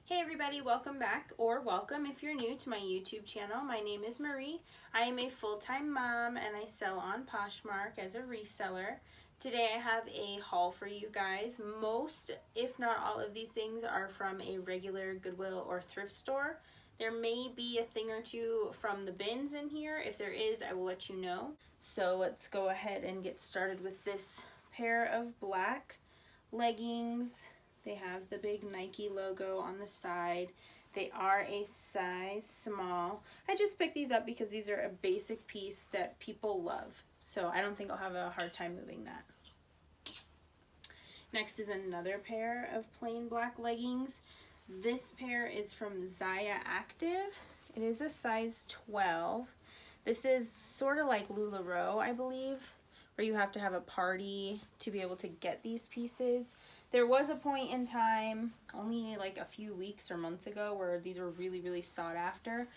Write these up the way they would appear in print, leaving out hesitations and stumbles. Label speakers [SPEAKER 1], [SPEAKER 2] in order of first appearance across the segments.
[SPEAKER 1] Hey everybody, welcome back, or welcome if you're new to my YouTube channel. My name is Marie. I am a full-time mom and I sell on Poshmark as a reseller. Today I have a haul for you guys. Most, if not all of these things are from a regular Goodwill or thrift store. There may be a thing or two from the bins in here. If there is, I will let you know. So let's go ahead and get started with this pair of black leggings. They have the big Nike logo on the side. They are a size small. I just picked these up because these are a basic piece that people love. So I don't think I'll have a hard time moving that. Next is another pair of plain black leggings. This pair is from Zaya Active. It is a size 12. This is sort of like LuLaRoe, I believe, where you have to have a party to be able to get these pieces. There was a point in time, only like a few weeks or months ago, where these were really sought after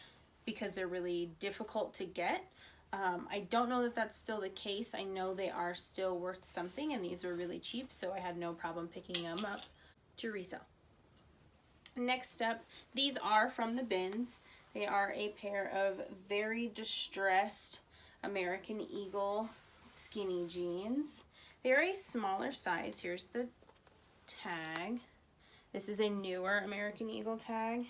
[SPEAKER 1] because they're really difficult to get. I don't know that that's still the case. I know they are still worth something, and these were really cheap, so I had no problem picking them up to resell. Next up, these are from the bins. They are a pair of very distressed American Eagle skinny jeans. They're a smaller size. Here's the tag. This is a newer American Eagle tag,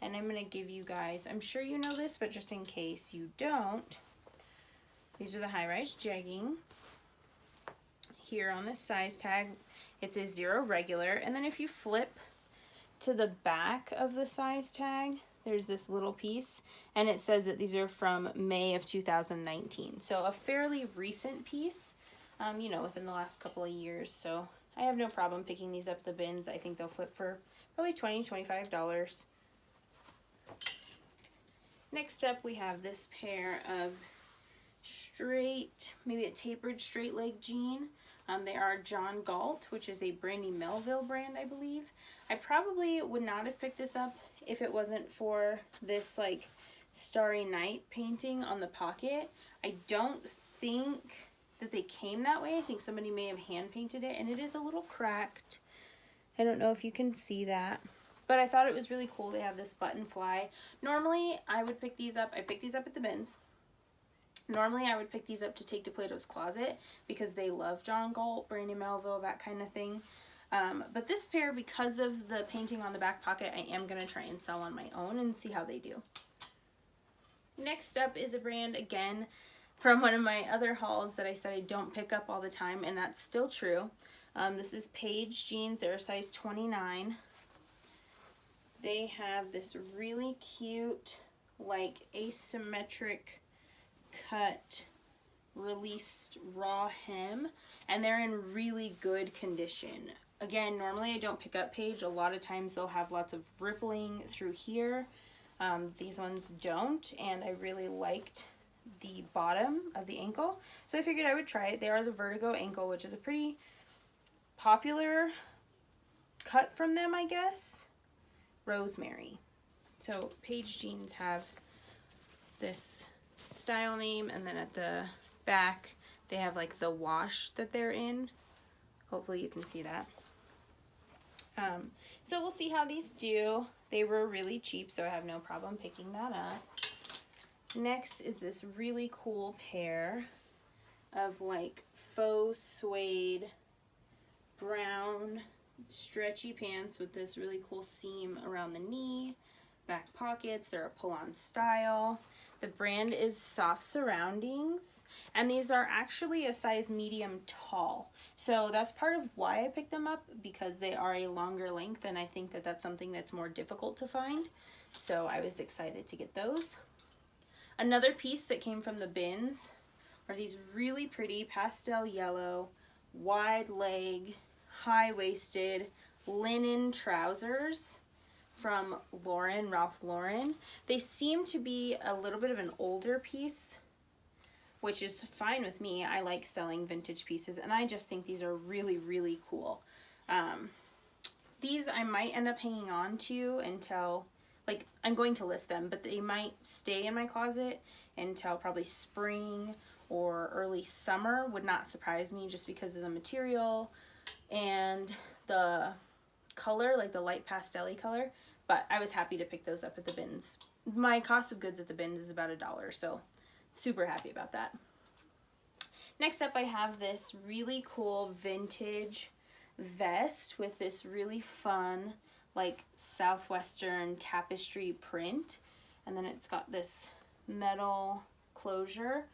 [SPEAKER 1] and I'm going to give you guys, I'm sure you know this, but just in case you don't, these are the high-rise jegging. Here on the size tag it says 0 regular, and then if you flip to the back of the size tag, there's this little piece, and it says that these are from May of 2019, so a fairly recent piece, you know, within the last couple of years. So I have no problem picking these up at the bins. I think they'll flip for probably $20–25. Next up, we have this pair of straight, maybe a tapered straight leg jean. They are John Galt, which is a Brandy Melville brand, I believe. I probably would not have picked this up if it wasn't for this like Starry Night painting on the pocket. I don't think that they came that way. I think somebody may have hand painted it, and it is a little cracked. I don't know if you can see that, but I thought it was really cool. They have this button fly. Normally I would pick these up. I picked these up at the bins. Normally I would pick these up to take to Plato's Closet because they love John Galt, Brandy Melville, that kind of thing. But this pair, because of the painting on the back pocket, I am going to try and sell on my own and see how they do. Next up is a brand, again, from one of my other hauls that I said I don't pick up all the time, and that's still true. This is Paige Jeans. They're a size 29. They have this really cute, like, asymmetric cut released raw hem, and they're in really good condition. Again, normally I don't pick up Paige. A lot of times they'll have lots of rippling through here. These ones don't, and I really liked the bottom of the ankle, so I figured I would try it. They are the Vertigo ankle, which is a pretty popular cut from them, I guess. Rosemary. So Paige Jeans have this style name, and then at the back they have like the wash that they're in. Hopefully you can see that. So we'll see how these do. They were really cheap, so I have no problem picking that up. Next is this really cool pair of like faux suede brown stretchy pants with this really cool seam around the knee, back pockets. They're a pull-on style. The brand is Soft Surroundings, and these are actually a size medium tall. So that's part of why I picked them up, because they are a longer length, and I think that that's something that's more difficult to find. So I was excited to get those. Another piece that came from the bins are these really pretty pastel yellow, wide leg, high-waisted linen trousers from Ralph Lauren. They seem to be a little bit of an older piece, which is fine with me. I like selling vintage pieces, and I just think these are really cool. These I might end up hanging on to until, like, I'm going to list them, but they might stay in my closet until probably spring or early summer. Would not surprise me, just because of the material and the color, like the light pastel-y color, but I was happy to pick those up at the bins. My cost of goods at the bins is about $1, so super happy about that. Next up, I have this really cool vintage vest with this really fun, like, southwestern tapestry print, and then it's got this metal closure.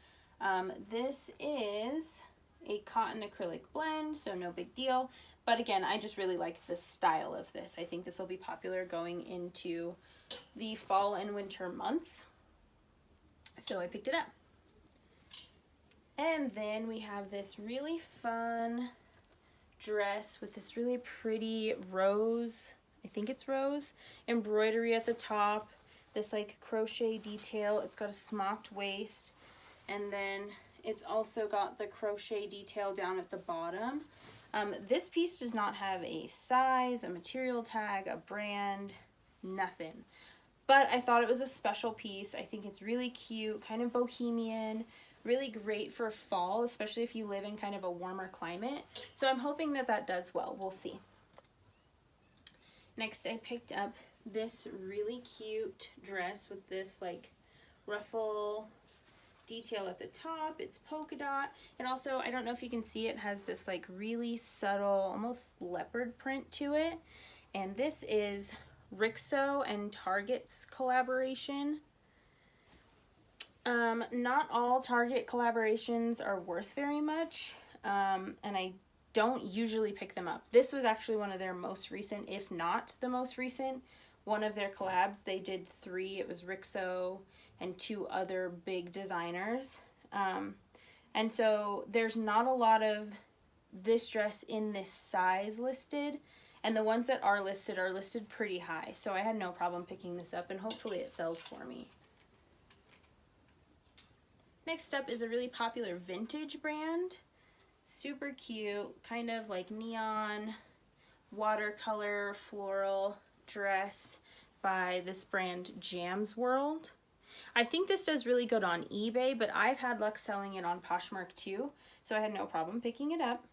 [SPEAKER 1] This is a cotton acrylic blend, so no big deal, but again, I just really like the style of this. I think this will be popular going into the fall and winter months, so I picked it up. And then we have this really fun dress with this really pretty rose, I think it's rose, embroidery at the top, this like crochet detail. It's got a smocked waist, and then it's also got the crochet detail down at the bottom. This piece does not have a size, a material tag, a brand, nothing. But I thought it was a special piece. I think it's really cute, kind of bohemian, really great for fall, especially if you live in kind of a warmer climate. So I'm hoping that that does well. We'll see. Next, I picked up this really cute dress with this like ruffle detail at the top. It's polka dot. And also, I don't know if you can see it, has this like really subtle, almost leopard print to it. And this is Rixo and Target's collaboration. Not all Target collaborations are worth very much, and I don't usually pick them up. This was actually one of their most recent, if not the most recent, one of their collabs. They did 3. It was Rixo and 2 other big designers. And so there's not a lot of this dress in this size listed, and the ones that are listed pretty high. So I had no problem picking this up, and hopefully it sells for me. Next up is a really popular vintage brand. Super cute, kind of like neon, watercolor, floral dress by this brand Jam's World. I think this does really good on eBay, but I've had luck selling it on Poshmark too, so I had no problem picking it up.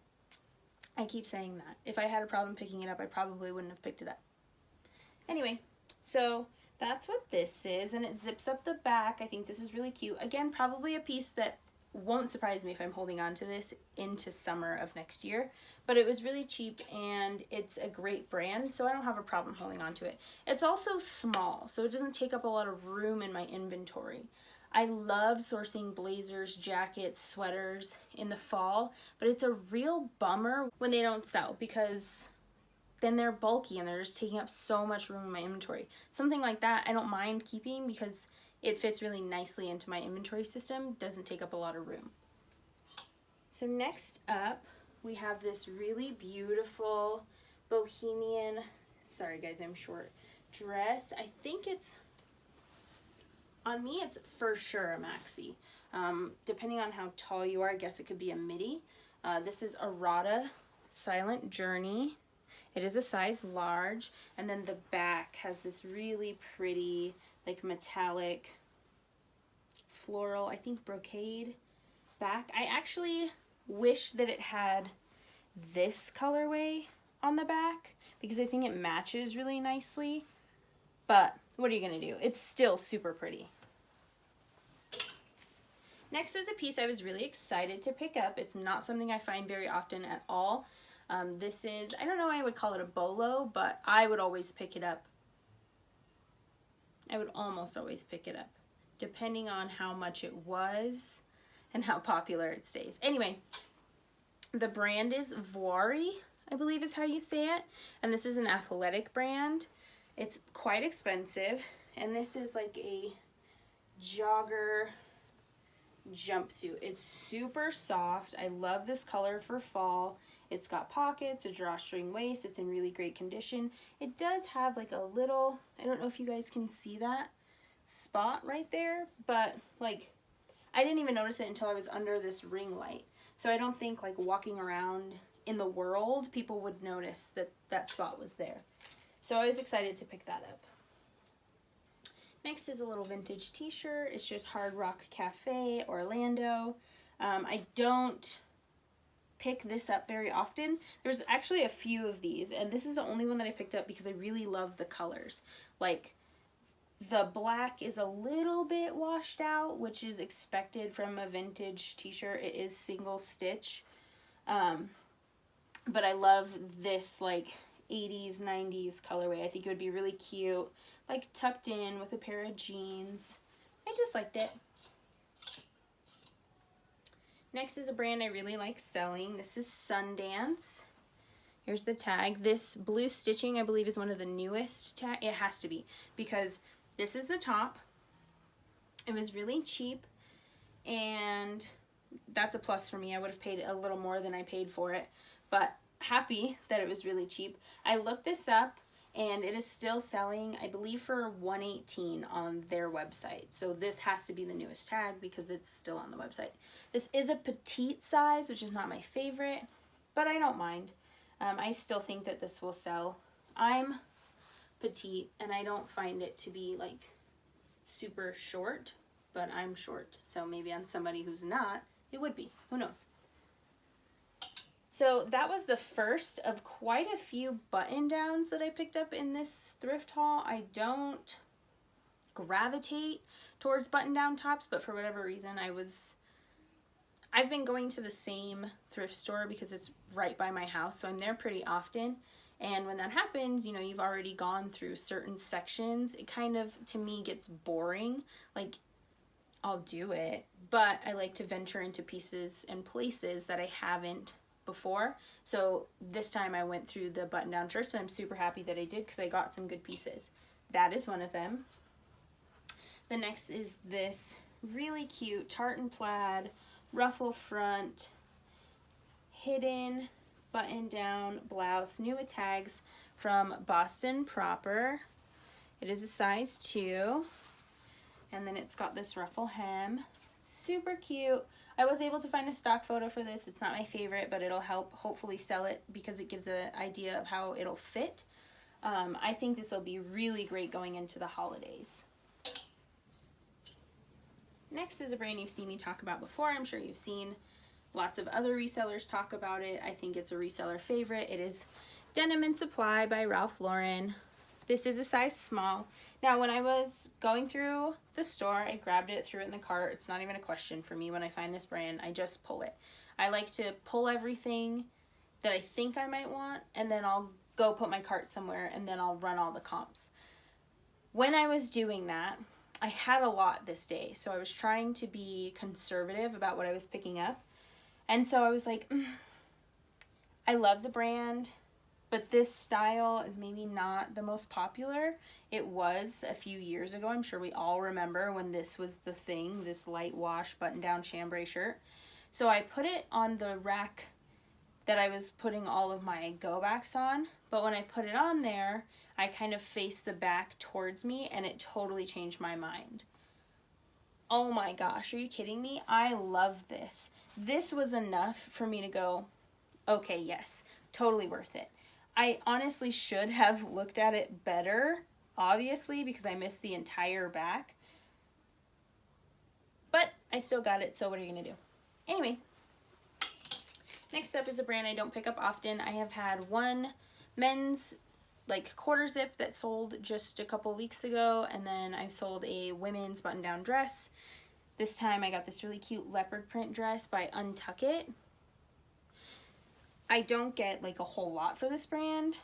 [SPEAKER 1] I keep saying that. If I had a problem picking it up, I probably wouldn't have picked it up. Anyway, so that's what this is, and it zips up the back. I think this is really cute. Again, probably a piece that won't surprise me if I'm holding on to this into summer of next year, but it was really cheap and it's a great brand, so I don't have a problem holding on to it. It's also small, so it doesn't take up a lot of room in my inventory. I love sourcing blazers, jackets, sweaters in the fall, but it's a real bummer when they don't sell, because then they're bulky and they're just taking up so much room in my inventory. Something like that I don't mind keeping because it fits really nicely into my inventory system, doesn't take up a lot of room. So next up, we have this really beautiful bohemian, sorry guys, I'm short, dress. I think it's, on me it's for sure a maxi. Depending on how tall you are, I guess it could be a midi. This is Arata Silent Journey. It is a size large, and then the back has this really pretty, like metallic, floral, I think brocade back. I actually wish that it had this colorway on the back, because I think it matches really nicely, but what are you gonna do? It's still super pretty. Next is a piece I was really excited to pick up. It's not something I find very often at all. This is, I don't know why I would call it a bolo, but I would always pick it up. I would almost always pick it up, depending on how much it was and how popular it stays. Anyway, the brand is Voiri, I believe is how you say it, and this is an athletic brand. It's quite expensive, and this is like a jogger jumpsuit. It's super soft. I love this color for fall. It's got pockets, a drawstring waist. It's in really great condition. It does have like a little, I don't know if you guys can see that spot right there, but like I didn't even notice it until I was under this ring light. So I don't think like walking around in the world people would notice that that spot was there. So I was excited to pick that up. Next is a little vintage t-shirt. It's just Hard Rock Cafe, Orlando. I don't pick this up very often. There's actually a few of these, and this is the only one that I picked up because I really love the colors. Like, the black is a little bit washed out, which is expected from a vintage t-shirt. It is single stitch. But I love this like 80s, 90s colorway. I think it would be really cute, like tucked in with a pair of jeans. I just liked it. Next is a brand I really like selling. This is Sundance. Here's the tag. This blue stitching, I believe, is one of the newest tag. It has to be, because this is the top. It was really cheap, and that's a plus for me. I would have paid a little more than I paid for it, but happy that it was really cheap. I looked this up, and it is still selling, I believe, for $118 on their website. So this has to be the newest tag because it's still on the website. This is a petite size, which is not my favorite, but I don't mind. I still think that this will sell. I'm petite, and I don't find it to be like super short, but I'm short. So maybe on somebody who's not, it would be. Who knows? So that was the first of quite a few button downs that I picked up in this thrift haul. I don't gravitate towards button down tops, but for whatever reason I've been going to the same thrift store because it's right by my house, so I'm there pretty often. And when that happens, you know, you've already gone through certain sections. It kind of, to me, gets boring. Like, I'll do it, but I like to venture into pieces and places that I haven't before. So this time I went through the button down shirts, and I'm super happy that I did because I got some good pieces. That is one of them. The next is this really cute tartan plaid ruffle front hidden button down blouse, new with tags, from Boston Proper. It is a size 2, and then it's got this ruffle hem. Super cute. I was able to find a stock photo for this. It's not my favorite, but it'll help hopefully sell it because it gives an idea of how it'll fit. I think this will be really great going into the holidays. Next is a brand you've seen me talk about before. I'm sure you've seen lots of other resellers talk about it. I think it's a reseller favorite. It is Denim and Supply by Ralph Lauren. This is a size small. Now, when I was going through the store, I grabbed it, threw it in the cart. It's not even a question for me when I find this brand. I just pull it. I like to pull everything that I think I might want, and then I'll go put my cart somewhere, and then I'll run all the comps. When I was doing that, I had a lot this day, so I was trying to be conservative about what I was picking up. And so I was like, I love the brand, but this style is maybe not the most popular. It was a few years ago. I'm sure we all remember when this was the thing, this light wash button-down chambray shirt. So I put it on the rack that I was putting all of my go-backs on, but when I put it on there, I kind of faced the back towards me, and it totally changed my mind. Oh my gosh, are you kidding me? I love this. This was enough for me to go, okay, yes, totally worth it. I honestly should have looked at it better, obviously, because I missed the entire back. But I still got it, so what are you going to do? Anyway, next up is a brand I don't pick up often. I have had one men's like quarter zip that sold just a couple weeks ago, and then I've sold a women's button-down dress. This time I got this really cute leopard print dress by Untitled. I don't get like a whole lot for this brand,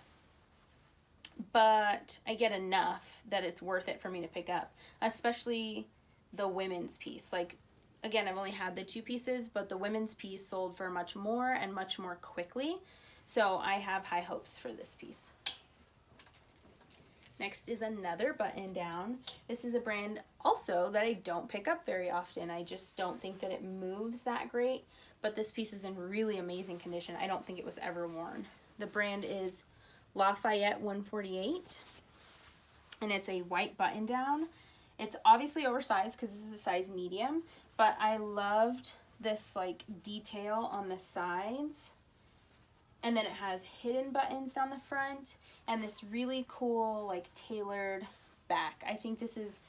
[SPEAKER 1] but I get enough that it's worth it for me to pick up, especially the women's piece. Like, again, I've only had the 2 pieces, but the women's piece sold for much more and much more quickly, so I have high hopes for this piece. Next is another button down. This is a brand also that I don't pick up very often. I just don't think that it moves that great, but this piece is in really amazing condition. I don't think it was ever worn. The brand is Lafayette 148, and it's a white button down. It's obviously oversized because this is a size medium, but I loved this like detail on the sides. And then it has hidden buttons down the front and this really cool like tailored back. I think this is,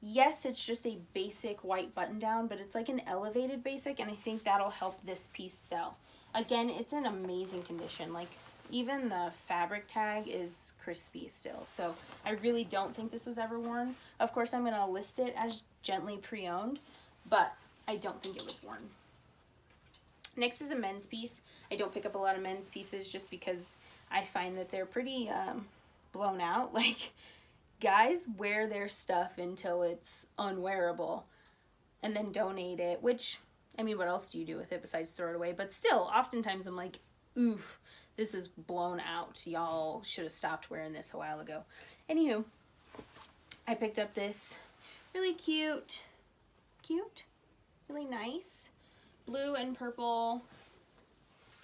[SPEAKER 1] yes, it's just a basic white button down, but it's like an elevated basic, and I think that'll help this piece sell. Again, it's in amazing condition. Like, even the fabric tag is crispy still. So I really don't think this was ever worn. Of course, I'm going to list it as gently pre-owned, but I don't think it was worn. Next is a men's piece. I don't pick up a lot of men's pieces just because I find that they're pretty blown out. Like, guys wear their stuff until it's unwearable and then donate it, which, I mean, what else do you do with it besides throw it away? But still, oftentimes I'm like, oof, this is blown out. Y'all should have stopped wearing this a while ago. Anywho, I picked up this really cute, really nice blue and purple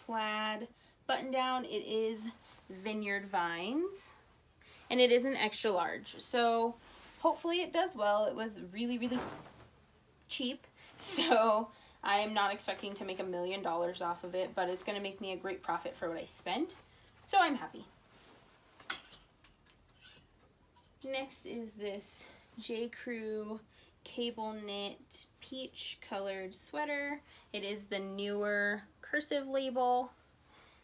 [SPEAKER 1] plaid button down. It is Vineyard Vines, and it is an extra large. So hopefully it does well. It was really, really cheap. So I am not expecting to make $1 million off of it, but it's going to make me a great profit for what I spend. So I'm happy. Next is this J. Crew cable knit peach colored sweater. It is the newer cursive label.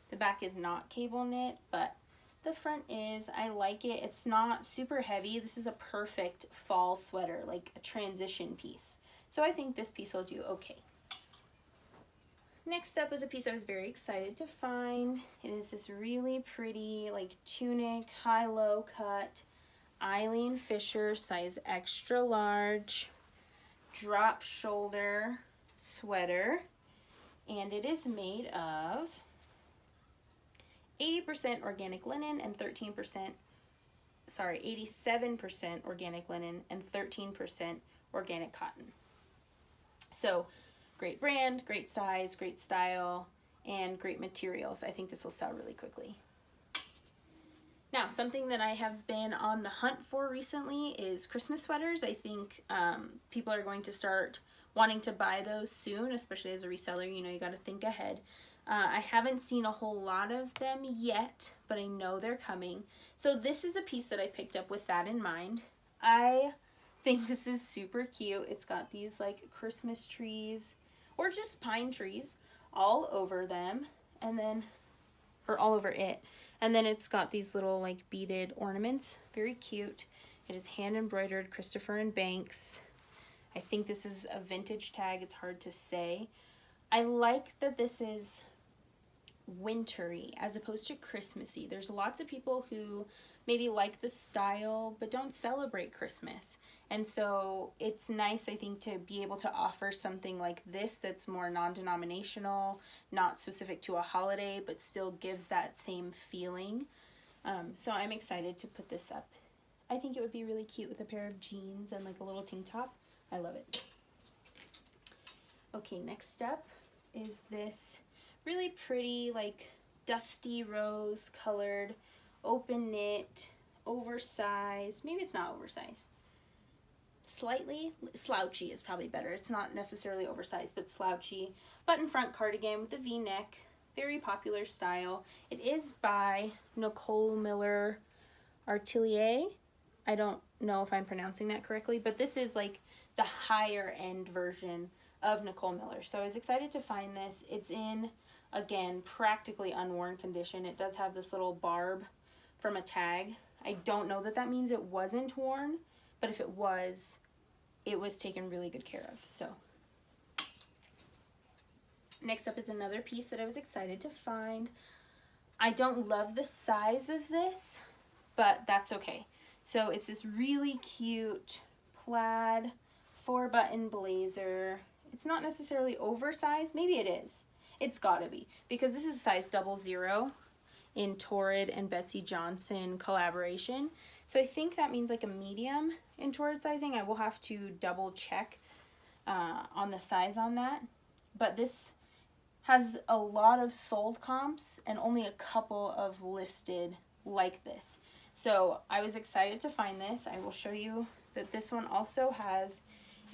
[SPEAKER 1] The back is not cable knit, but the front is. I like it. It's not super heavy. This is a perfect fall sweater, like a transition piece. So I think this piece will do okay. Next up is a piece I was very excited to find. It is this really pretty like tunic, high-low cut, Eileen Fisher size extra large, drop shoulder sweater, and it is made of 87% organic linen and 13% organic linen and 13% organic cotton. So great brand, great size, great style, and great materials. I think this will sell really quickly. Now, something that I have been on the hunt for recently is Christmas sweaters. I think people are going to start wanting to buy those soon, especially as a reseller. You know, you got to think ahead. I haven't seen a whole lot of them yet, but I know they're coming. So this is a piece that I picked up with that in mind. I think this is super cute. It's got these like Christmas trees or just pine trees all over them, and then, or all over it. And then it's got these little like beaded ornaments. Very cute. It is hand embroidered Christopher and Banks. I think this is a vintage tag. It's hard to say. I like that this is wintry as opposed to Christmassy. There's lots of people who maybe like the style but don't celebrate Christmas. And so it's nice, I think, to be able to offer something like this that's more non-denominational, not specific to a holiday, but still gives that same feeling. So I'm excited to put this up. I think it would be really cute with a pair of jeans and like a little tank top. I love it. Okay, next up is this really pretty, like dusty rose colored, open knit, oversized. Maybe it's not oversized. Slightly slouchy is probably better. It's not necessarily oversized, but slouchy. Button front cardigan with a V-neck. Very popular style. It is by Nicole Miller Artelier. I don't know if I'm pronouncing that correctly, but this is like the higher end version of Nicole Miller. So I was excited to find this. It's in, again, practically unworn condition. It does have this little barb from a tag. I don't know that that means it wasn't worn, but if it was taken really good care of. So next up is another piece that I was excited to find. I don't love the size of this, but that's okay. So it's this really cute plaid 4-button blazer. It's not necessarily oversized. Maybe it is. It's gotta be, because this is a size 00 in Torrid and Betsy Johnson collaboration. So I think that means like a medium in Torrid sizing. I will have to double check on the size on that. But this has a lot of sold comps and only a couple of listed like this. So I was excited to find this. I will show you that this one also has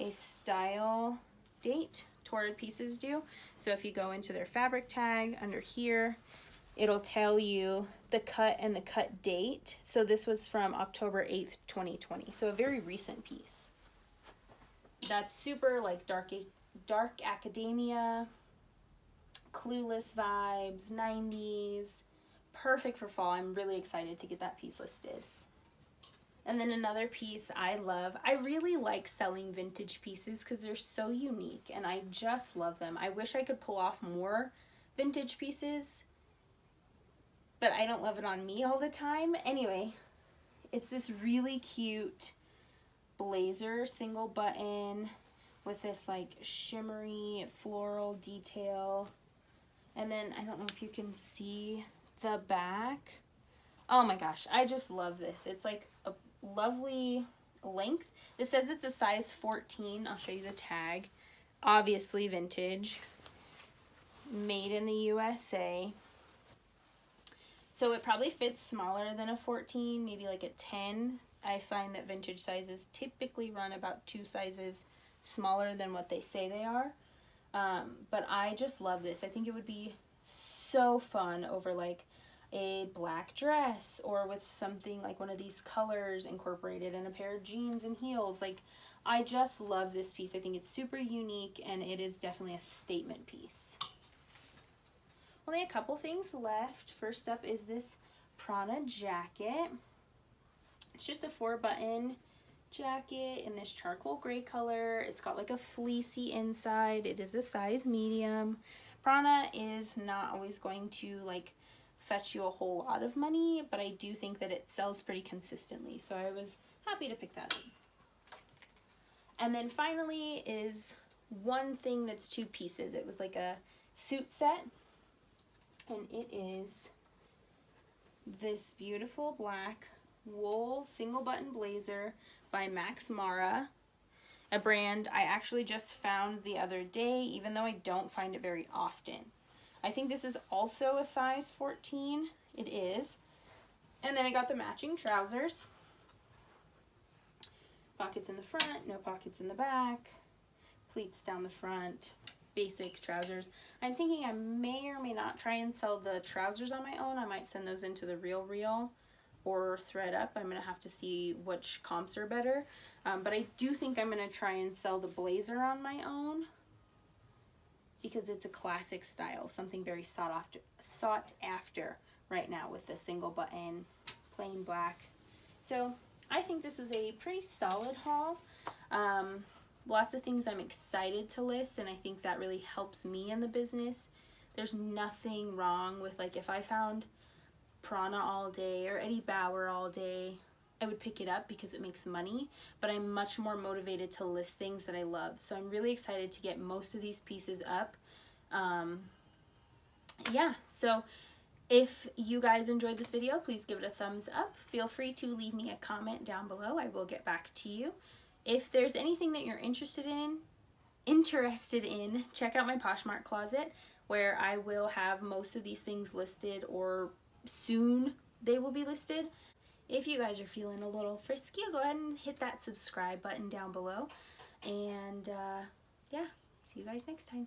[SPEAKER 1] a style date. Torrid pieces do. So if you go into their fabric tag under here, it'll tell you the cut and the cut date. So this was from October 8th, 2020. So a very recent piece. That's super like dark academia, Clueless vibes, 90s. Perfect for fall. I'm really excited to get that piece listed. And then another piece I love. I really like selling vintage pieces because they're so unique and I just love them. I wish I could pull off more vintage pieces, but I don't love it on me all the time. Anyway, it's this really cute blazer, single button with this like shimmery floral detail. And then I don't know if you can see the back. Oh my gosh, I just love this. It's like a lovely length. It says it's a size 14. I'll show you the tag. Obviously vintage. Made in the USA. So it probably fits smaller than a 14, maybe like a 10. I find that vintage sizes typically run about 2 sizes smaller than what they say they are. But I just love this. I think it would be so fun over like a black dress or with something like one of these colors incorporated in a pair of jeans and heels. Like, I just love this piece. I think it's super unique and it is definitely a statement piece. Only a couple things left. First up is this Prana Jacket. It's just a 4-button jacket in this charcoal gray color. It's got like a fleecy inside. It is a size medium. Prana is not always going to like fetch you a whole lot of money, but I do think that it sells pretty consistently, so I was happy to pick that up. And then finally is one thing that's 2 pieces. It was like a suit set, and it is this beautiful black wool single button blazer by Max Mara, a brand I actually just found the other day, even though I don't find it very often. I think this is also a size 14. It is. And then I got the matching trousers. Pockets in the front, no pockets in the back. Pleats down the front. Basic trousers. I'm thinking I may or may not try and sell the trousers on my own. I might send those into the Real or Thread Up. I'm going to have to see which comps are better. But I do think I'm going to try and sell the blazer on my own, because it's a classic style, something very sought after right now with the single button, plain black. So I think this was a pretty solid haul. Lots of things I'm excited to list, and I think that really helps me in the business. There's nothing wrong with, like, if I found Prana all day or Eddie Bauer all day, I would pick it up because it makes money, but I'm much more motivated to list things that I love. So I'm really excited to get most of these pieces up. Yeah, so if you guys enjoyed this video, please give it a thumbs up. Feel free to leave me a comment down below. I will get back to you. If there's anything that you're interested in, check out my Poshmark closet, where I will have most of these things listed, or soon they will be listed. If you guys are feeling a little frisky, go ahead and hit that subscribe button down below. And yeah, see you guys next time.